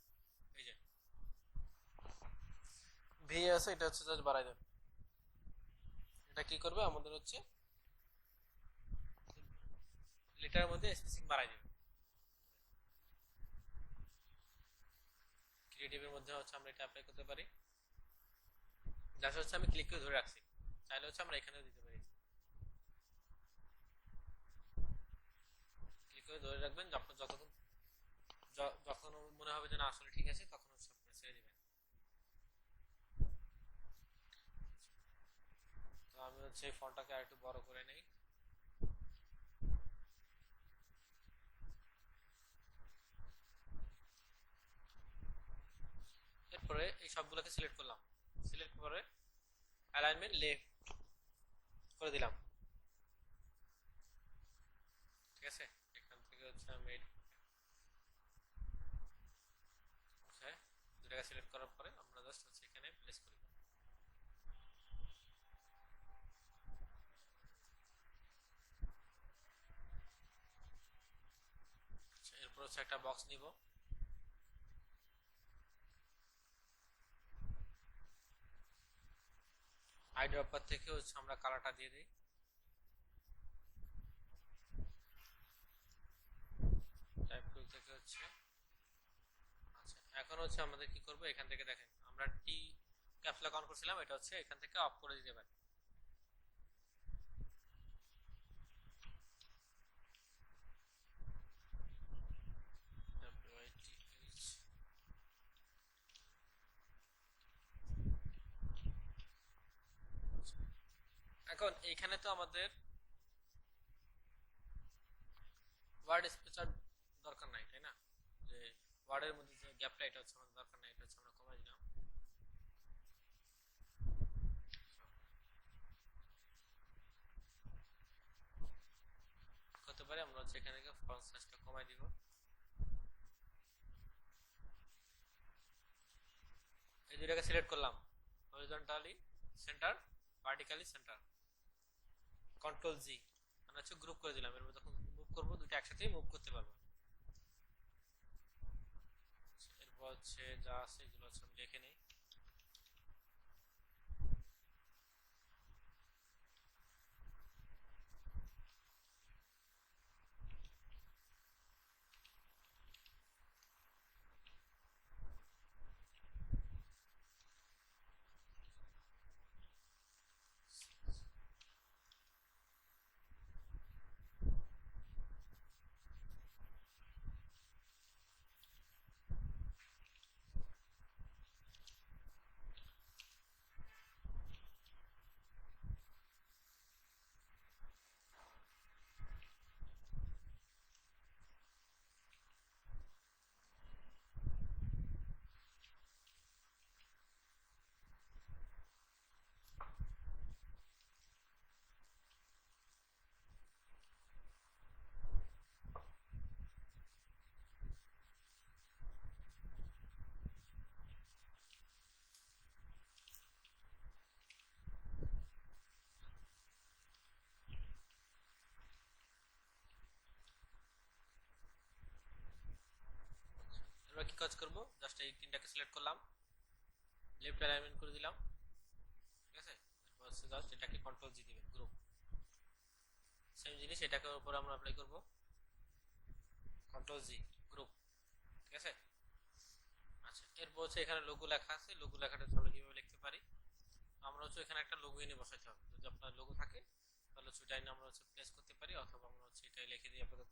এই যে ভি আছে এটা হচ্ছে জাস্ট বাড়াই দেন। এটা কি করবে আমাদের হচ্ছে লেটারের মধ্যে স্পেসিং বাড়াই দিবে। ক্রিয়েটিভের মধ্যে হচ্ছে আমরা এটা অ্যাপ্লাই করতে পারি। জাস্ট হচ্ছে আমি ক্লিক করে ধরে রাখছি, চাইলে হচ্ছে আমরা এখানেও দিতে পারি। ক্লিক করে ধরে রাখবেন, যখন যতক্ষণ যখন মনে হবে যে না আসলে ঠিক আছে, তখন হচ্ছে আপনি ছেড়ে দিবেন। তো আমি হচ্ছে এই ফন্টটাকে আরেকটু বড় করে নেই। এরপরে এই সবগুলোকে সিলেক্ট করলাম, সিলেক্ট করে অ্যালাইনমেন্ট লেফট করে দিলাম। ঠিক আছে, এখান থেকে হচ্ছে আমি দুটাকে সিলেক্ট করার পরে আমরা জাস্ট হচ্ছে এখানে প্লেস করি। আচ্ছা, এরপর হচ্ছে একটা বক্স নিব। আইড্রপার থেকে হচ্ছে আমরা কালারটা দিয়ে দিই। টাইপ টুল থেকে হচ্ছে, আচ্ছা এখন হচ্ছে আমাদের কি করব, এখান থেকে দেখেন আমরা টি ক্যাপস লক অন করছিলাম, এটা হচ্ছে এখান থেকে অফ করে দিতে পারি। এখন এইখানে তো আমাদের ওয়ার্ড স্পেসার দরকার নাই, তাই না, যে ওয়ার্ডের মধ্যে যে গ্যাপটা এটা হচ্ছে আমাদের দরকার নাই, এটা হচ্ছে আমরা কমাই দিলাম। করতে পারি আমরা হচ্ছে এখানে ফন্ট সাইজটা কমাই দিব। এই দুইটাকে সিলেক্ট করলাম, horizontally centre, vertically centre, control জি, মানে হচ্ছে গ্রুপ করে দিলাম। এর মধ্যে যখন মুভ করব দুটো একসাথেই মুভ করতে পারবো। এরপর হচ্ছে যা আছে এগুলো হচ্ছে আমি লিখে নিই। কাজ করব, জাস্ট এই তিনটাকে সিলেক্ট করলাম, লেফট অ্যালাইনমেন্ট করে দিলাম, ঠিক আছে। এরপর হচ্ছে জাস্ট এটাকে কন্ট্রোল জি দিবেন, গ্রুপ। সেম জিনিস এটাকে উপর আমরা অ্যাপ্লাই করব, কন্ট্রোল জি, গ্রুপ, ঠিক আছে। আচ্ছা, এরপর হচ্ছে এখানে লোগো লেখা আছে, লোগো লেখাটা আমরা কিভাবে লিখতে পারি, আমরা হচ্ছে এখানে একটা লোগো এনে বসাতে হবে। যদি আপনার লোগো থাকে তাহলে হচ্ছে এটাই আমরা হচ্ছে প্লেস করতে পারি, অথবা আমরা হচ্ছে এটাই লিখে দিই আপাতত।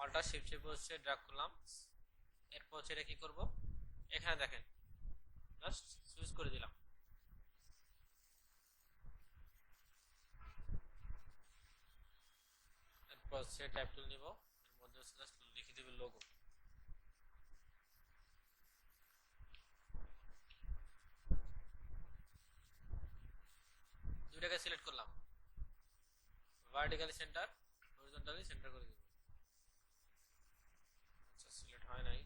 অল্টার শিফট চেপে হচ্ছে ড্র্যাগ করলাম। এরপর হচ্ছে এটা কি করব, এখানে দেখেন জাস্ট সুইচ করে দিলাম। এরপর হচ্ছে টাইপ টুল নিব, এর মধ্যে হচ্ছে জাস্ট লিখে দেব লোগো। দুইটাকে সিলেক্ট করলাম, ভার্টিক্যালি সেন্টার, হরিজন্টালি সেন্টার করে দিব। আচ্ছা, সিলেক্ট হয় নাই।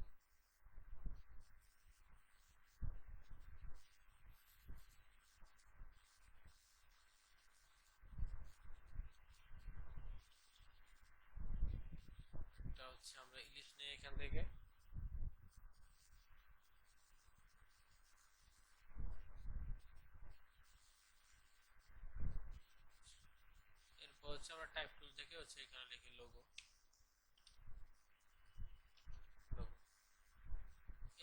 এটা হচ্ছে আমরা ইলিশ নিয়ে এখান থেকে এরপর হচ্ছে আমরা টাইপ টুল থেকে হচ্ছে এখানে লিখি লোগো, লোগো।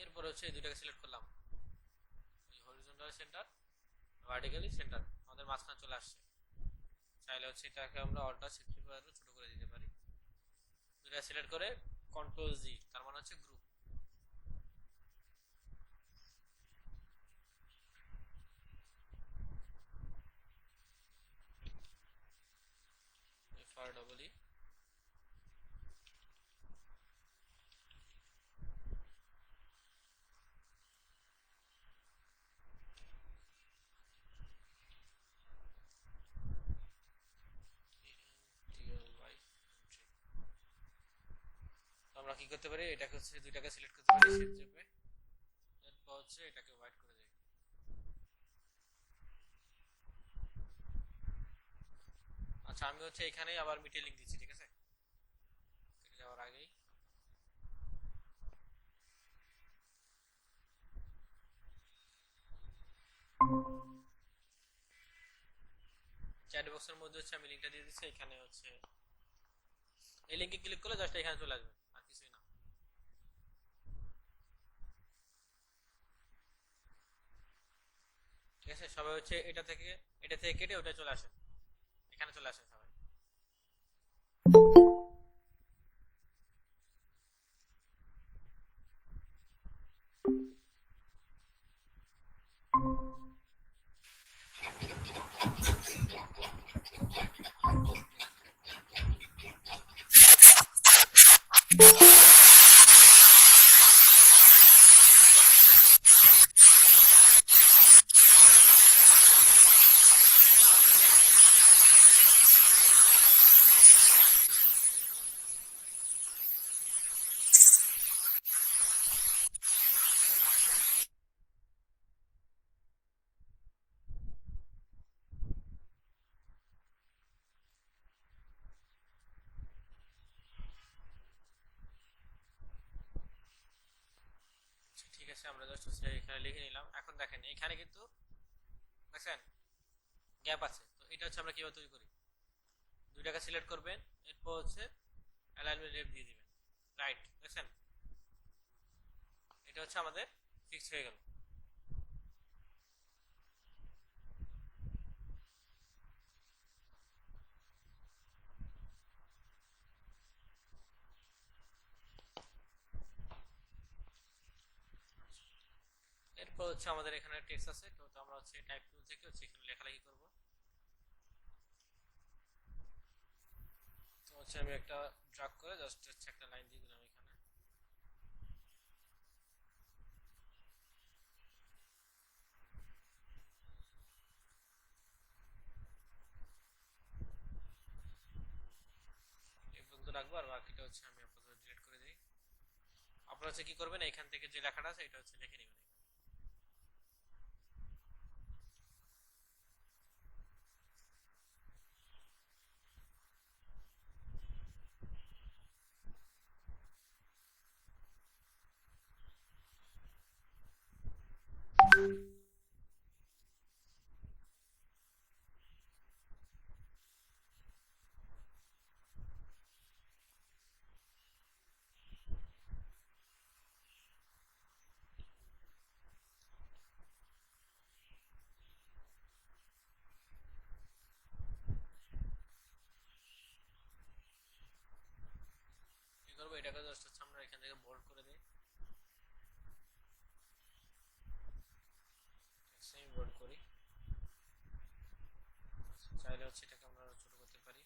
এরপর হচ্ছে এই দুইটাকে সিলেক্ট করলাম, হরিজন্টাল সেন্টার, ভার্টিক্যালি সেন্টার, আমাদের মাঝখানে চলে আসছে। চাইলে হচ্ছে এটাকে আমরা অল্টার শিফট চেপে আরো ছোট করে দিতে পারি। দুইটা সিলেক্ট করে কন্ট্রোল জি, তার মানে হচ্ছে group. F R double E, আমরা কি করতে পারি, এটাকে হচ্ছে দুইটাকে সিলেক্ট করতে পারি শিফট চেপে, এরপর হচ্ছে এটাকে হোয়াইট করে দেই। আচ্ছা, আমি হচ্ছে এখানেই আবার মিটে লিঙ্ক দিচ্ছি, ঠিক আছে, কেটে যাওয়ার আগেই। চ্যাট বক্সের মধ্যে হচ্ছে আমি লিঙ্কটা দিয়ে দিচ্ছি, এখানে হচ্ছে এই লিঙ্কে ক্লিক করলে জাস্ট এখানে চলে আসবে, আর কিছুই না। ঠিক আছে, সবাই হচ্ছে এটা থেকে কেটে ওটা চলে আসেন, এখানে চলে আসেন সবাই। আচ্ছা, ঠিক আছে, আমরা জাস্ট হচ্ছে এখানে লিখে নিলাম। এখন দেখেন এখানে কিন্তু দেখছেন গ্যাপ আছে, তো এটা হচ্ছে আমরা কিভাবে তৈরি করি, দুইটাকে সিলেক্ট করবেন, এরপর হচ্ছে অ্যালাইনমেন্ট লেফট দিয়ে দিবেন, রাইট, দেখছেন এটা হচ্ছে আমাদের ফিক্স হয়ে গেল। এরপর হচ্ছে আমাদের এখানে টেক্সট আছে, তো আমরা হচ্ছে টাইপ টুল থেকে হচ্ছে এখানে লেখালেখি করব। তো হচ্ছে আমি একটা ড্রাগ করে জাস্ট হচ্ছে একটা লাইন দিয়ে দিলাম এখানে। এই পর্যন্ত রাখবো, আর বাকিটা হচ্ছে আমি আপাতত ডিলিট করে দিই। আপনারা হচ্ছে কি করবেন, এখান থেকে যে লেখাটা আছে এটা হচ্ছে লিখে নেবেন। কি করবো, এটাকে জাস্ট হচ্ছে আমরা এখান থেকে বোল্ড করে দিই, সেমি বোল্ড করি। চাইলে হচ্ছে এটাকে আমরা ছোট করতে পারি,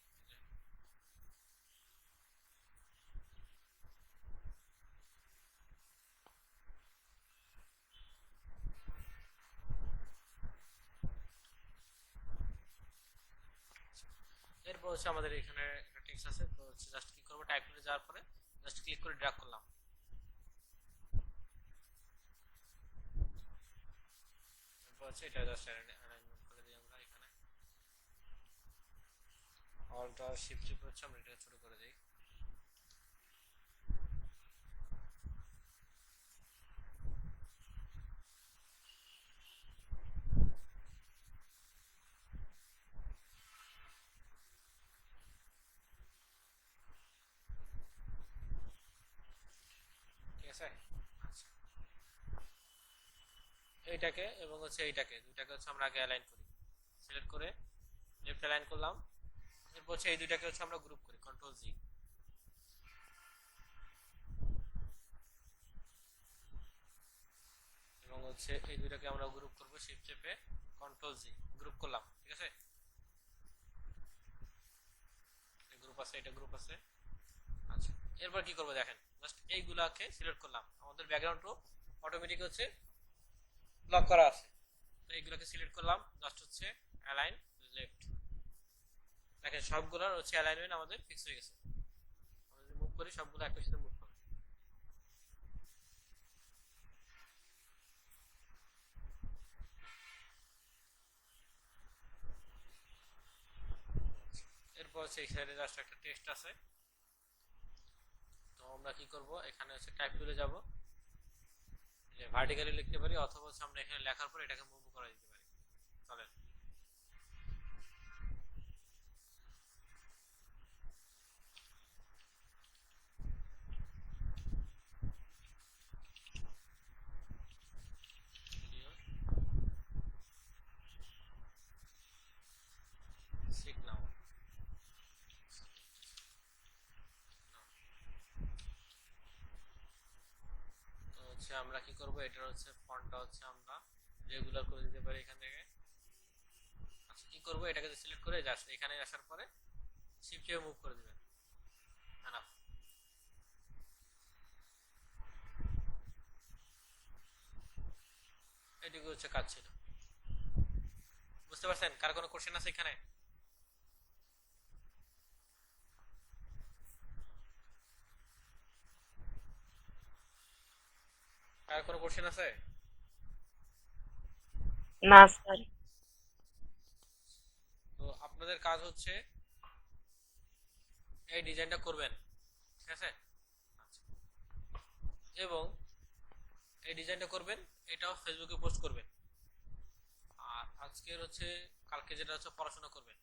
এরপর হচ্ছে আমাদের এখানে একটা টেক্সট আছে, তো হচ্ছে জাস্ট কি করবো, টাইপ করে যাওয়ার পরে জাস্ট ক্লিক করে ড্র্যাগ করলাম। এরপর হচ্ছে এটা জাস্ট অ্যালাইনমেন্ট করে দিই আমরা এখানে, অল্ট আর শিফট টিপে হচ্ছে আমরা এটা ছোট করে দিই। ঠিক আছে, আচ্ছা এইটাকে এবং হচ্ছে এইটাকে দুইটাকে হচ্ছে আমরা আগে অ্যালাইন করি, সিলেক্ট করে লেফট অ্যালাইন করলাম। এরপর হচ্ছে এই দুইটাকে হচ্ছে আমরা গ্রুপ করি, কন্ট্রোল জি, এবং হচ্ছে এই দুইটাকে আমরা গ্রুপ করব, শিফট চেপে কন্ট্রোল জি, গ্রুপ করলাম। ঠিক আছে, এটা গ্রুপ আছে, এটা গ্রুপ আছে। আচ্ছা এরপর কি করব দেখেন, জাস্ট এইগুলাকে সিলেক্ট করলাম, আমাদের ব্যাকগ্রাউন্ডও অটোমেটিক হচ্ছে লক করা আছে, তো এইগুলোকে সিলেক্ট করলাম, জাস্ট হচ্ছে অ্যালাইন লেফট, দেখেন সবগুলোর হচ্ছে অ্যালাইনমেন্ট আমাদের ফিক্স হয়ে গেছে। আমরা যদি মুভ করি সবগুলো একই সাথে মুভ হবে। এরপর হচ্ছে এই সাইডে জাস্ট একটা টেক্সট আছে, তো আমরা কি করব, এখানে হচ্ছে টাইপ টুলে যাব, ভার্টিক্যালি লিখতে পারি অথবা হচ্ছে আমরা এখানে লেখার পর এটাকে মুভ করা দিতে পারি। চলেন, সিক নাও, তো হচ্ছে আমরা কি করব, এটার হচ্ছে ফন্টটা হচ্ছে আমরা রেগুলার করে দিতে পারি এখান থেকে। আচ্ছা কি করব, এটাকে সিলেক্ট করে জাস্ট এখানে আসার পরে শিফট এ মুভ করে দিবেন, এনাফ। এটুকু হচ্ছে কাজ ছিল, বুঝতে পারছেন? কার কোনো কোশ্চেন আছে এখানে? কার কোনো কোশ্চেন আছে? না স্যার। তো আপনাদের কাজ হচ্ছে এই ডিজাইনটা করবেন, ঠিক আছে? আচ্ছা, এবং এই ডিজাইনটা করবেন, এটাও ফেসবুকে পোস্ট করবেন, আর আজকের হচ্ছে কালকে যেটা হচ্ছে পড়াশোনা করবেন।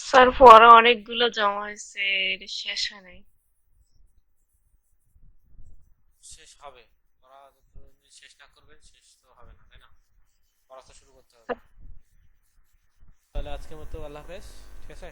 স্যার পড়া অনেকগুলো জমা হয়েছে, এটা শেষ হয় নাই। শেষ হবে, পড়া যতদিন শেষ না করবেন শেষ তো হবে না, তাই না? পড়া তো শুরু করতে হবে। তাহলে আজকের মতো আল্লাহ হাফেজ, ঠিক আছে?